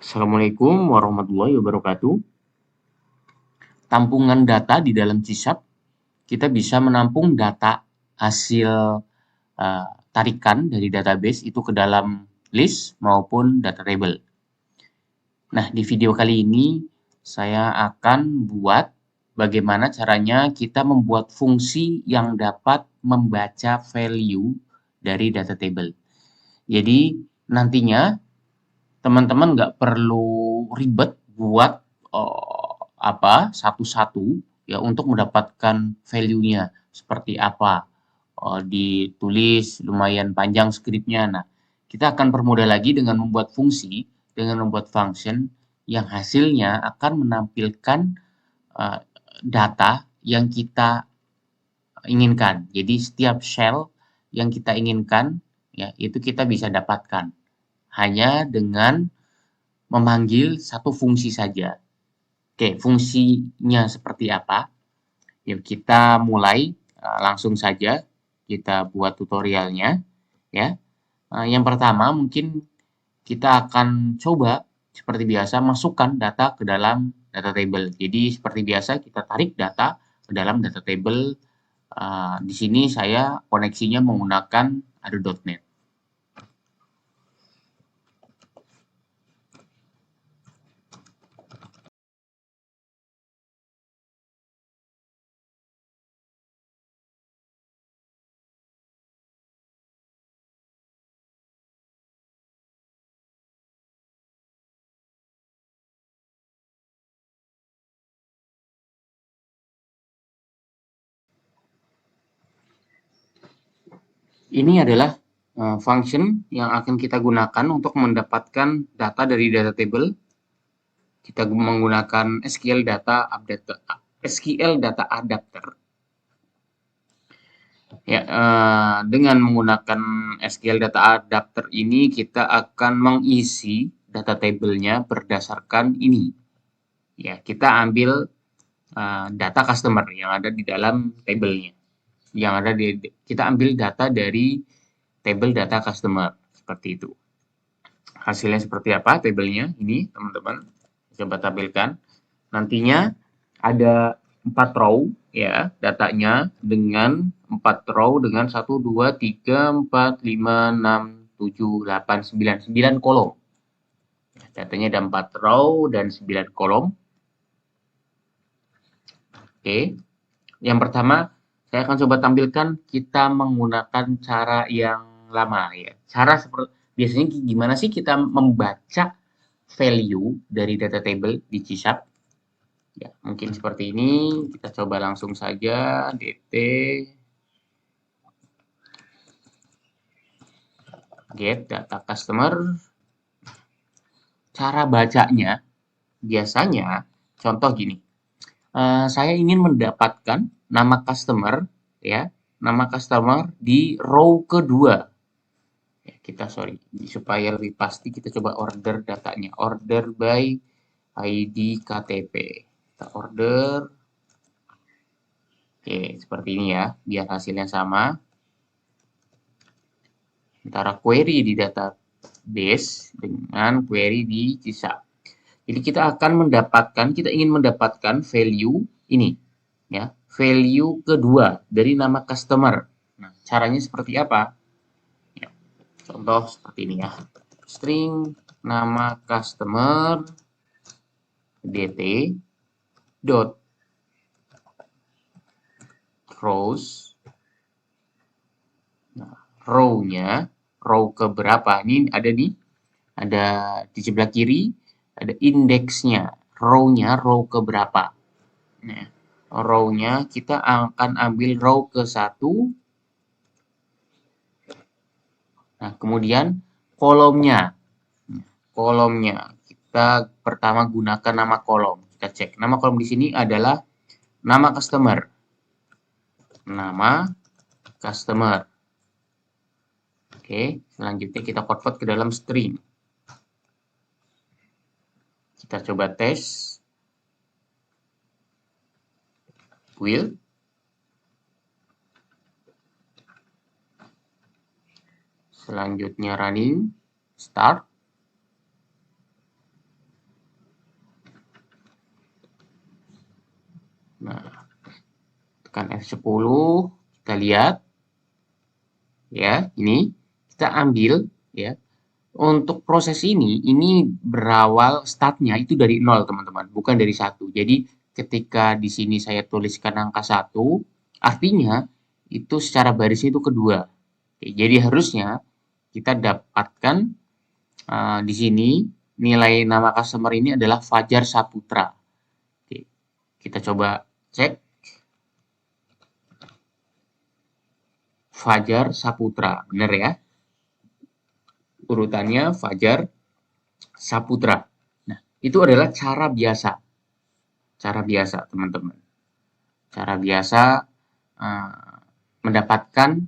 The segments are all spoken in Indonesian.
Assalamualaikum warahmatullahi wabarakatuh. Tampungan data di dalam C#, kita bisa menampung data hasil tarikan dari database itu ke dalam list maupun data table. Nah, di video kali ini saya akan buat bagaimana caranya kita membuat fungsi yang dapat membaca value dari data table. Jadi nantinya teman-teman nggak perlu ribet buat satu-satu ya untuk mendapatkan value-nya seperti apa. Ditulis lumayan panjang skripnya. Nah, kita akan permudah lagi dengan membuat fungsi, dengan membuat function yang hasilnya akan menampilkan uh, data yang kita inginkan. Jadi setiap shell yang kita inginkan ya itu kita bisa dapatkan hanya dengan memanggil satu fungsi saja. Oke, fungsinya seperti apa? Yuk kita mulai langsung saja kita buat tutorialnya ya. Yang pertama mungkin kita akan coba seperti biasa masukkan data ke dalam data table. Jadi seperti biasa kita tarik data ke dalam data table. Di sini saya koneksinya menggunakan Ado.NET. Ini adalah function yang akan kita gunakan untuk mendapatkan data dari data table. Kita menggunakan SQL data adapter. Ya, dengan menggunakan SQL data adapter ini kita akan mengisi data table-nya berdasarkan ini. Ya, kita ambil data customer yang ada di dalam table-nya. Kita ambil data dari table data customer seperti itu. Hasilnya seperti apa tabelnya ini teman-teman, coba tampilkan. Nantinya ada 4 row ya datanya dengan 4 row dengan 1 2 3 4 5 6 7 8 9 kolom. Datanya ada 4 row dan 9 kolom. Oke. Yang pertama saya akan coba tampilkan kita menggunakan cara yang lama ya. Cara seperti biasanya gimana sih kita membaca value dari data table di C#? Ya, mungkin seperti ini. Kita coba langsung saja dt get data customer. Cara bacanya biasanya contoh gini. Saya ingin mendapatkan nama customer ya, nama customer di row kedua. Ya, supaya lebih pasti kita coba order datanya. Order by ID KTP. Kita order. Oke, seperti ini ya, biar hasilnya sama. Antara query di database dengan query di C#. Jadi kita ingin mendapatkan value ini ya, value kedua dari nama customer. Nah, caranya seperti apa? Ya, contoh seperti ini ya. String nama customer dt dot rows. Nah, row keberapa? Ini ada di sebelah kiri, ada indeksnya, row-nya, row keberapa. Nah, row-nya kita akan ambil row ke-1. Nah, kemudian kolomnya. Kolomnya kita pertama gunakan nama kolom. Kita cek. Nama kolom di sini adalah nama customer. Nama customer. Oke, selanjutnya kita convert ke dalam string. Kita coba tes. Will. Selanjutnya running. Start. Nah, tekan F10, kita lihat ya, ini kita ambil ya. Untuk proses ini berawal startnya itu dari 0 teman-teman, bukan dari 1. Jadi ketika di sini saya tuliskan angka 1, artinya itu secara baris itu kedua. Oke, jadi harusnya kita dapatkan di sini nilai nama customer ini adalah Fajar Saputra. Oke, kita coba cek. Fajar Saputra, benar ya? Urutannya Fajar Saputra. Nah, itu adalah cara biasa. Cara biasa, teman-teman. Cara biasa mendapatkan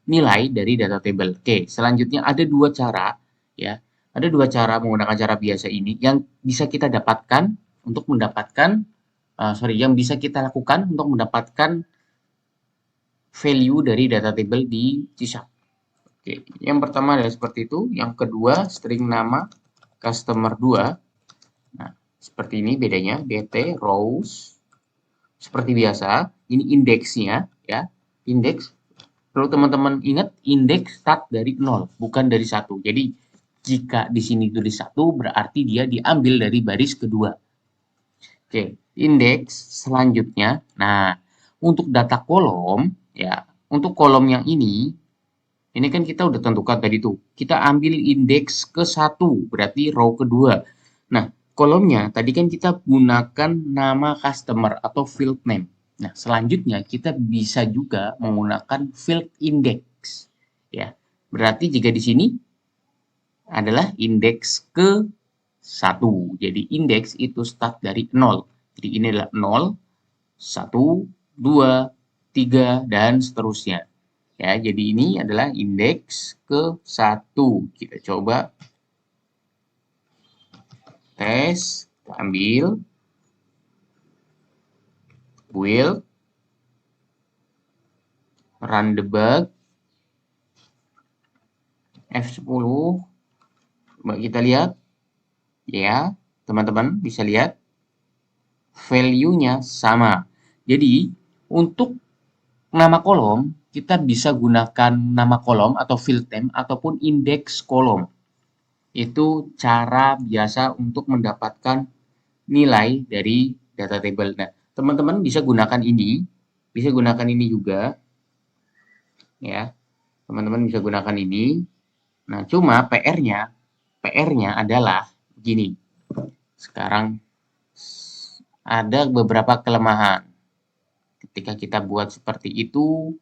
nilai dari data table. Oke, selanjutnya ada dua cara ya. Ada dua cara menggunakan cara biasa ini yang bisa kita dapatkan untuk mendapatkan yang bisa kita lakukan untuk mendapatkan value dari data table di C#. Oke, yang pertama adalah seperti itu, yang kedua string nama customer 2. Nah, seperti ini bedanya, dt rows seperti biasa, ini indeksnya ya. Indeks perlu teman-teman ingat, indeks start dari 0, bukan dari 1. Jadi jika di sini tulis 1 berarti dia diambil dari baris kedua. Oke, indeks selanjutnya. Nah, untuk data kolom ya, untuk kolom yang ini kan kita udah tentukan tadi tuh. Kita ambil indeks ke-1, berarti row kedua. Nah, kolomnya tadi kan kita gunakan nama customer atau field name. Nah, selanjutnya kita bisa juga menggunakan field index. Ya, berarti jika di sini adalah indeks ke-1. Jadi indeks itu start dari 0. Jadi ini adalah 0, 1, 2, 3, dan seterusnya. Ya, jadi ini adalah indeks ke-1. Kita coba tes, kita ambil build, run debug, F10. Coba kita lihat. Ya, teman-teman bisa lihat value-nya sama. Jadi, untuk nama kolom, kita bisa gunakan nama kolom atau field name ataupun indeks kolom. Itu cara biasa untuk mendapatkan nilai dari data table. Nah, teman-teman bisa gunakan ini juga ya. Teman-teman bisa gunakan ini. Nah, cuma PR-nya adalah begini. Sekarang ada beberapa kelemahan. Ketika kita buat seperti itu,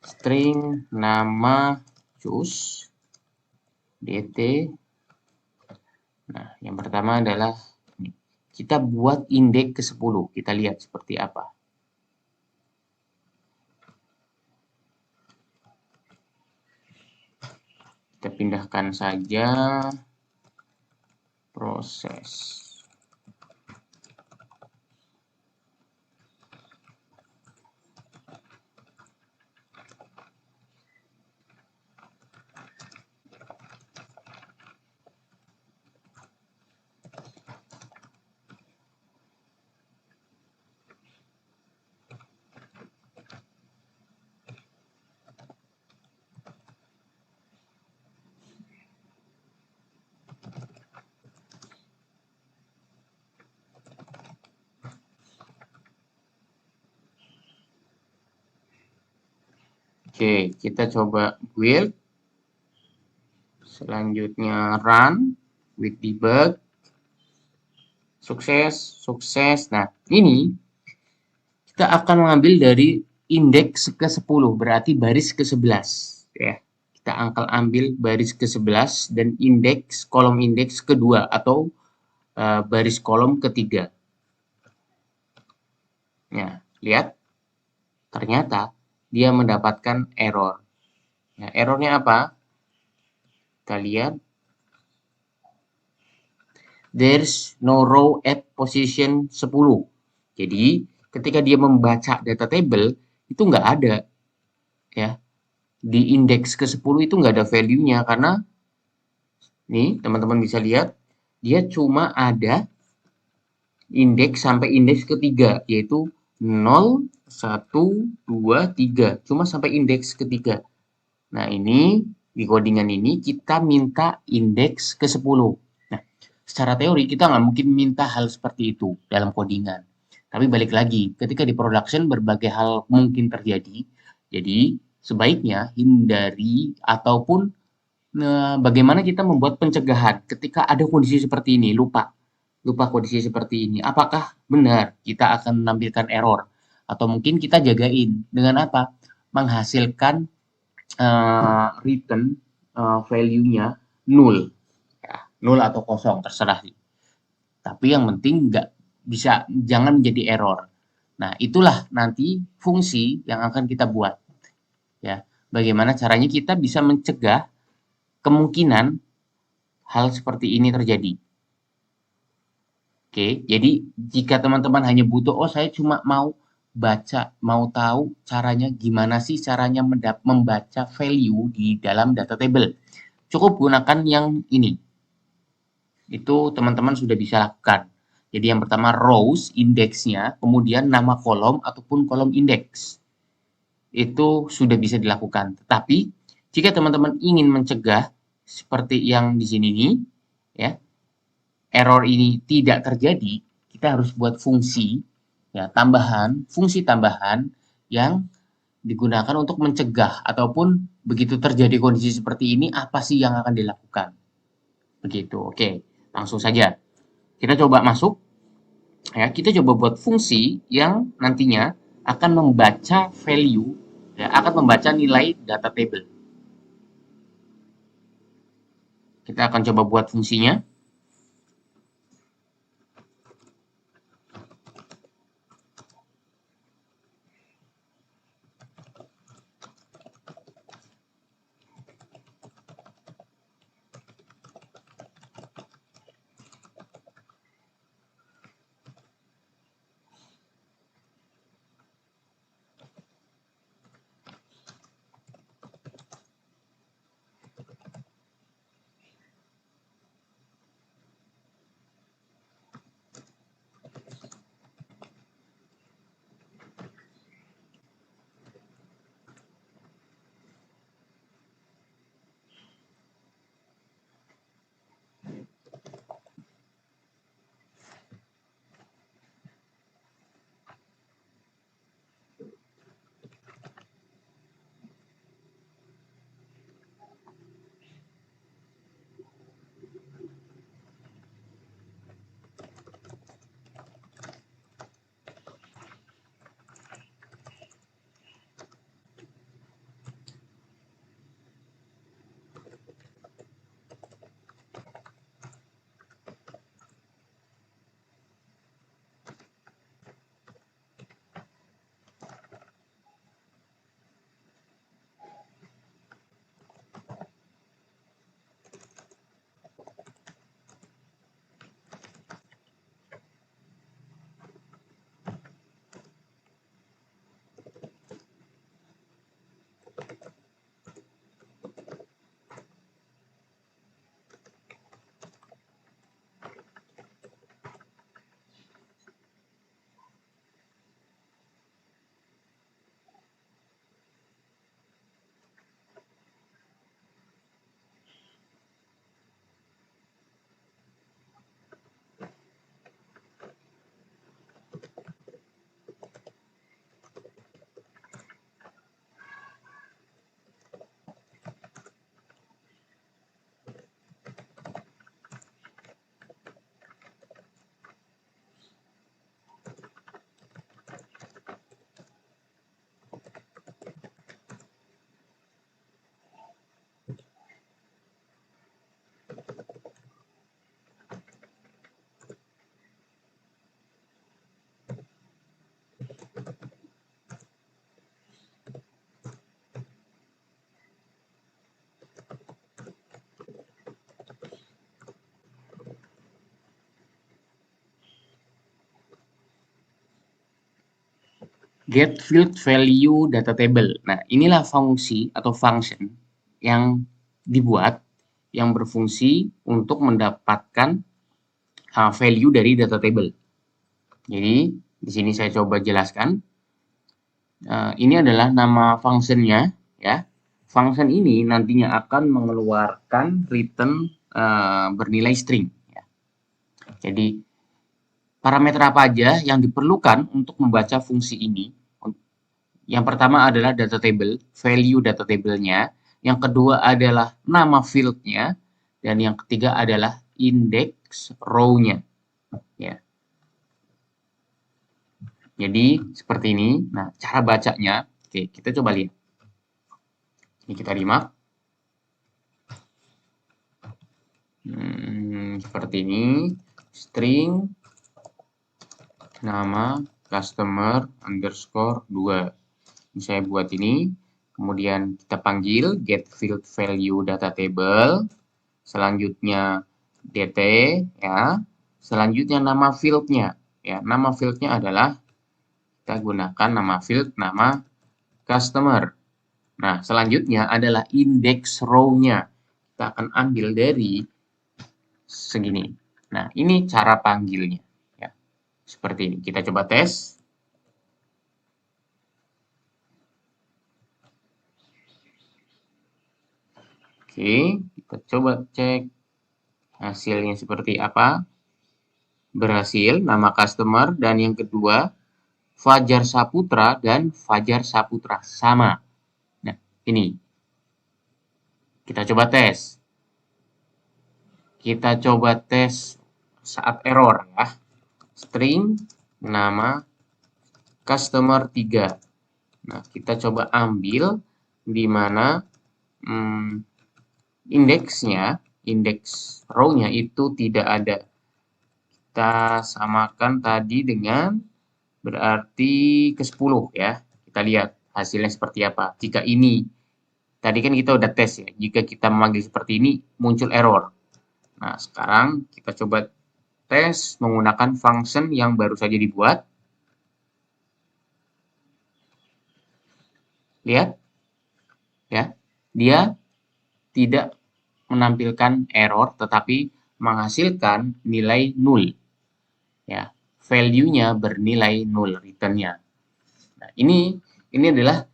string nama choose dt. Nah, yang pertama adalah kita buat indeks ke-10. Kita lihat seperti apa. Kita pindahkan saja proses. Oke, kita coba build. Selanjutnya run with debug. Sukses. Nah, ini kita akan mengambil dari indeks ke-10, berarti baris ke-11 ya. Kita akan ambil baris ke-11 dan kolom indeks kedua atau baris kolom ketiga. Ya, lihat. Ternyata dia mendapatkan error. Nah, errornya apa? Kita lihat. There's no row at position 10. Jadi, ketika dia membaca data table, itu nggak ada. Ya. Di indeks ke-10 itu nggak ada value-nya, karena nih, teman-teman bisa lihat, dia cuma ada indeks sampai indeks ketiga, yaitu 0, 1, 2, 3. Cuma sampai indeks ketiga. Nah, ini di codingan ini kita minta indeks ke-10. Nah, secara teori kita nggak mungkin minta hal seperti itu dalam codingan. Tapi balik lagi, ketika di production berbagai hal mungkin terjadi. Jadi, sebaiknya hindari ataupun bagaimana kita membuat pencegahan ketika ada kondisi seperti ini, lupa kondisi seperti ini. Apakah benar kita akan menampilkan error? Atau mungkin kita jagain dengan apa? Menghasilkan return value-nya nul, ya, nul atau kosong terserah sih. Tapi yang penting jangan menjadi error. Nah, itulah nanti fungsi yang akan kita buat. Ya, bagaimana caranya kita bisa mencegah kemungkinan hal seperti ini terjadi. Oke, jadi jika teman-teman hanya butuh, oh saya cuma mau baca, mau tahu caranya gimana sih caranya membaca value di dalam data table. Cukup gunakan yang ini. Itu teman-teman sudah bisa lakukan. Jadi yang pertama rows, indeksnya, kemudian nama kolom ataupun kolom indeks. Itu sudah bisa dilakukan. Tetapi jika teman-teman ingin mencegah seperti yang di sini nih, ya, error ini tidak terjadi, kita harus buat fungsi ya fungsi tambahan yang digunakan untuk mencegah ataupun begitu terjadi kondisi seperti ini apa sih yang akan dilakukan. Begitu. Oke, langsung saja. Kita coba masuk ya, kita coba buat fungsi yang nantinya akan membaca value ya, akan membaca nilai data table. Kita akan coba buat fungsinya. Get field value data table. Nah, inilah fungsi atau function yang dibuat yang berfungsi untuk mendapatkan value dari data table. Jadi di sini saya coba jelaskan. Ini adalah nama functionnya, ya. Function ini nantinya akan mengeluarkan return bernilai string. Ya. Jadi parameter apa aja yang diperlukan untuk membaca fungsi ini? Yang pertama adalah data table, value data table-nya. Yang kedua adalah nama field-nya. Dan yang ketiga adalah index row-nya. Ya. Jadi seperti ini. Nah, cara bacanya, oke, kita coba lihat. Ini kita remark. Seperti ini. String nama customer underscore 2. Ini saya buat ini. Kemudian kita panggil get field value data table. Selanjutnya dt, ya. Selanjutnya nama fieldnya, ya. Nama fieldnya adalah kita gunakan nama field nama customer. Nah, selanjutnya adalah index row-nya. Kita akan ambil dari segini. Nah, ini cara panggilnya, ya. Seperti ini. Kita coba tes. Oke, kita coba cek hasilnya seperti apa. Berhasil, nama customer, dan yang kedua Fajar Saputra dan Fajar Saputra sama. Nah, ini. Kita coba tes. Kita coba tes saat error, ya. String nama customer 3. Nah, kita coba ambil di mana indeksnya, indeks row-nya itu tidak ada. Kita samakan tadi dengan berarti ke-10, ya. Kita lihat hasilnya seperti apa. Jika ini, tadi kan kita udah tes, ya. Jika kita memanggil seperti ini, muncul error. Nah, sekarang kita coba tes menggunakan function yang baru saja dibuat. Lihat, ya. Dia tidak menampilkan error, tetapi menghasilkan nilai 0. Ya, value-nya bernilai 0, return-nya. Nah, ini adalah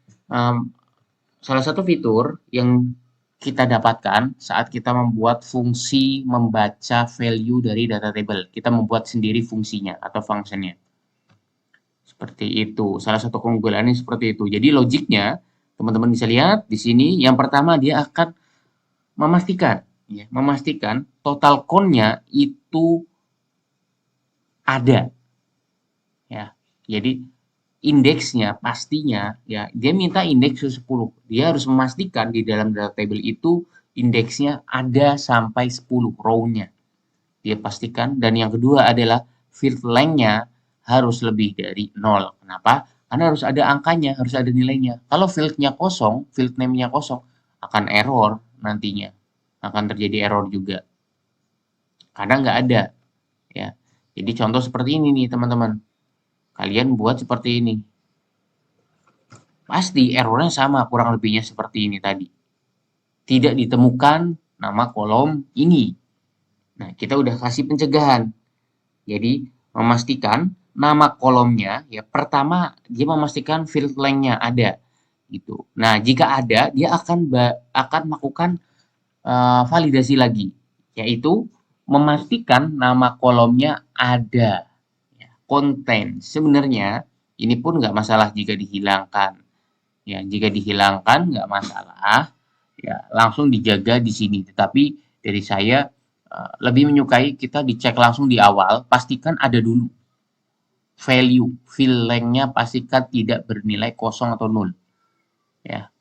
salah satu fitur yang kita dapatkan saat kita membuat fungsi membaca value dari data table. Kita membuat sendiri fungsinya atau function-nya. Seperti itu. Salah satu keunggulannya seperti itu. Jadi logiknya, teman-teman bisa lihat di sini. Yang pertama dia akan memastikan total count-nya itu ada. Ya. Jadi indeksnya pastinya, ya, dia minta indeks 10. Dia harus memastikan di dalam data table itu indeksnya ada sampai 10 row-nya. Dia pastikan. Dan yang kedua adalah field length-nya harus lebih dari 0. Kenapa? Karena harus ada angkanya, harus ada nilainya. Kalau field-nya kosong, field name-nya kosong, akan error nantinya. Akan terjadi error juga. Karena nggak ada. Ya. Jadi contoh seperti ini nih teman-teman. Kalian buat seperti ini. Pasti errornya sama, kurang lebihnya seperti ini tadi. Tidak ditemukan nama kolom ini. Nah, kita udah kasih pencegahan. Jadi, memastikan nama kolomnya, ya pertama dia memastikan field length-nya ada. Gitu. Nah, jika ada, dia akan melakukan validasi lagi. Yaitu, memastikan nama kolomnya ada. Ya, contain. Sebenarnya, ini pun nggak masalah jika dihilangkan. Ya, jika dihilangkan nggak masalah, ya langsung dijaga di sini. Tetapi dari saya lebih menyukai kita dicek langsung di awal, pastikan ada dulu value, field length-nya pastikan tidak bernilai kosong atau 0. Ya,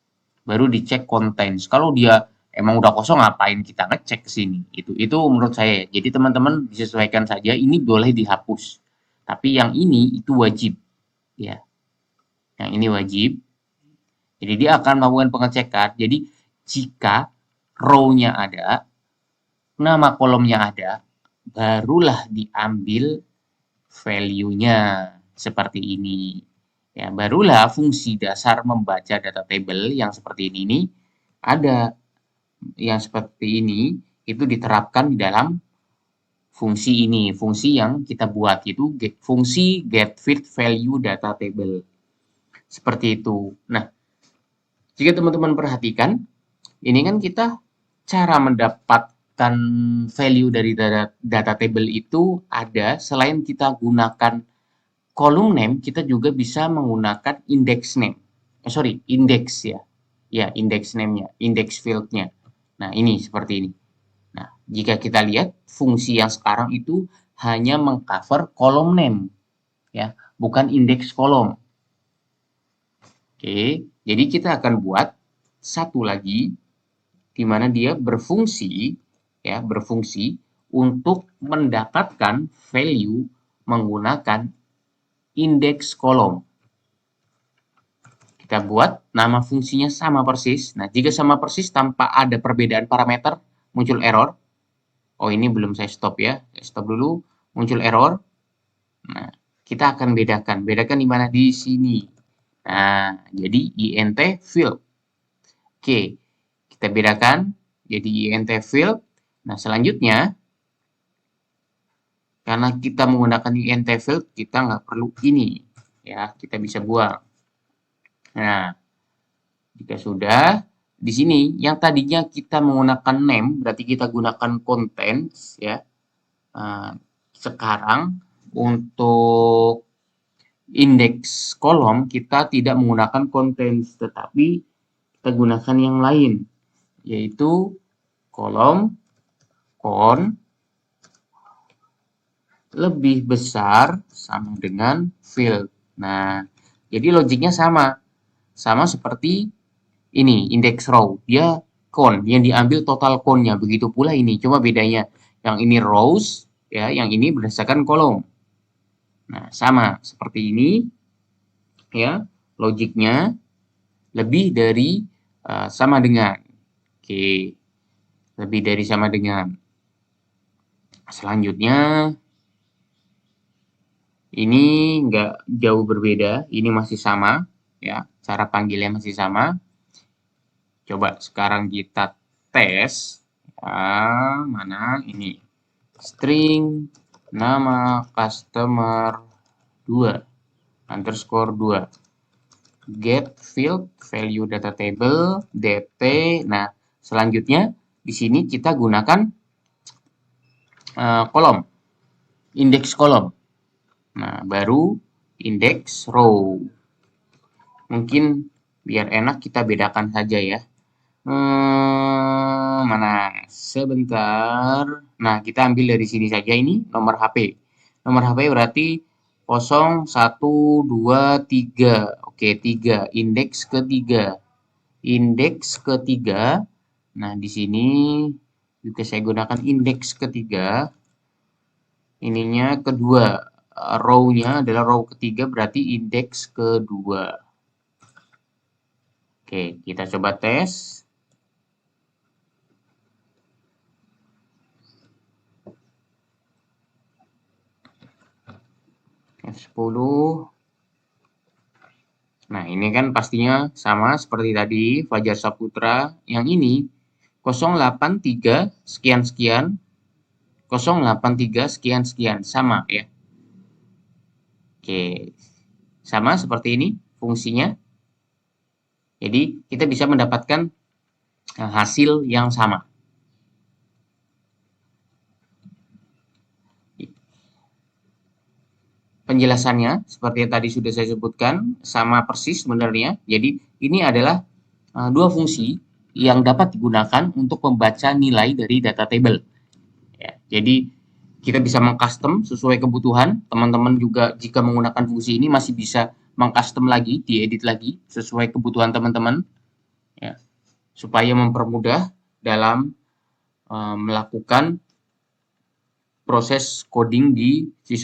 baru dicek contents. Kalau dia emang udah kosong, ngapain kita ngecek ke sini? Itu menurut saya. Jadi teman-teman disesuaikan saja. Ini boleh dihapus, tapi yang ini itu wajib. Ya, yang ini wajib. Jadi dia akan melakukan pengecekan. Jadi jika row-nya ada, nama kolomnya ada, barulah diambil value-nya seperti ini. Ya, barulah fungsi dasar membaca data table yang seperti ini ada. Yang seperti ini itu diterapkan di dalam fungsi ini, fungsi yang kita buat itu fungsi getFitValueDataTable. Seperti itu. Nah, jika teman-teman perhatikan, ini kan kita cara mendapatkan value dari data table itu ada selain kita gunakan column name, kita juga bisa menggunakan index name. Index ya. Ya, index name-nya, index field-nya. Nah, ini seperti ini. Nah, jika kita lihat fungsi yang sekarang itu hanya mengcover column name ya, bukan index kolom. Oke, jadi kita akan buat satu lagi di mana dia berfungsi untuk mendapatkan value menggunakan indeks kolom. Kita buat nama fungsinya sama persis. Nah, jika sama persis tanpa ada perbedaan parameter, muncul error. Oh, ini belum saya stop ya. Saya stop dulu, muncul error. Nah, kita akan bedakan. Bedakan di mana? Di sini. Nah, jadi int field. Oke, kita bedakan jadi int field. Nah, selanjutnya, karena kita menggunakan int field, kita nggak perlu ini. Ya, kita bisa buang. Nah, jika sudah, di sini yang tadinya kita menggunakan name, berarti kita gunakan contents ya. Sekarang untuk indeks kolom kita tidak menggunakan contents, tetapi kita gunakan yang lain, yaitu kolom con lebih besar sama dengan field. Nah, jadi logiknya sama seperti ini index row, dia con yang diambil total con-nya, begitu pula ini, cuma bedanya yang ini rows ya, yang ini berdasarkan kolom. Nah, sama seperti ini ya, logiknya lebih dari sama dengan. Oke, lebih dari sama dengan. Selanjutnya ini nggak jauh berbeda, ini masih sama ya, cara panggilnya masih sama. Coba sekarang kita tes. Mana ini? String nama customer 2 underscore 2 get field value data table dt. Nah, selanjutnya di sini kita gunakan kolom, indeks kolom. Nah, baru indeks row. Mungkin biar enak kita bedakan saja ya. Mana? Sebentar. Nah, kita ambil dari sini saja ini nomor HP. Nomor HP berarti 0, 1, 2, 3. Oke, 3. Indeks ketiga. Indeks ketiga. Nah, di sini juga saya gunakan indeks ketiga. Ininya kedua. Row-nya adalah row ketiga, berarti indeks kedua. Oke, kita coba tes. F10. Nah, ini kan pastinya sama seperti tadi, Fajar Saputra. Yang ini 083 sekian-sekian, 083 sekian-sekian, sama ya. Oke, sama seperti ini fungsinya. Jadi, kita bisa mendapatkan hasil yang sama. Penjelasannya seperti yang tadi sudah saya sebutkan, sama persis sebenarnya. Jadi ini adalah dua fungsi yang dapat digunakan untuk membaca nilai dari data table. Ya, jadi kita bisa mengcustom sesuai kebutuhan. Teman-teman juga jika menggunakan fungsi ini masih bisa mengcustom lagi, diedit lagi sesuai kebutuhan teman-teman, ya, supaya mempermudah dalam melakukan proses coding di C#.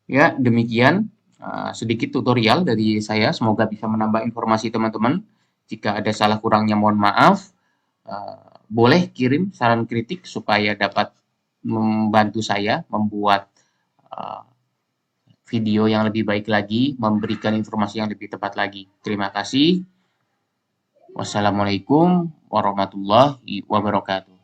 Ya, demikian sedikit tutorial dari saya. Semoga bisa menambah informasi teman-teman. Jika ada salah kurangnya mohon maaf. Boleh kirim saran kritik supaya dapat membantu saya membuat video yang lebih baik lagi, memberikan informasi yang lebih tepat lagi. Terima kasih. Wassalamualaikum warahmatullahi wabarakatuh.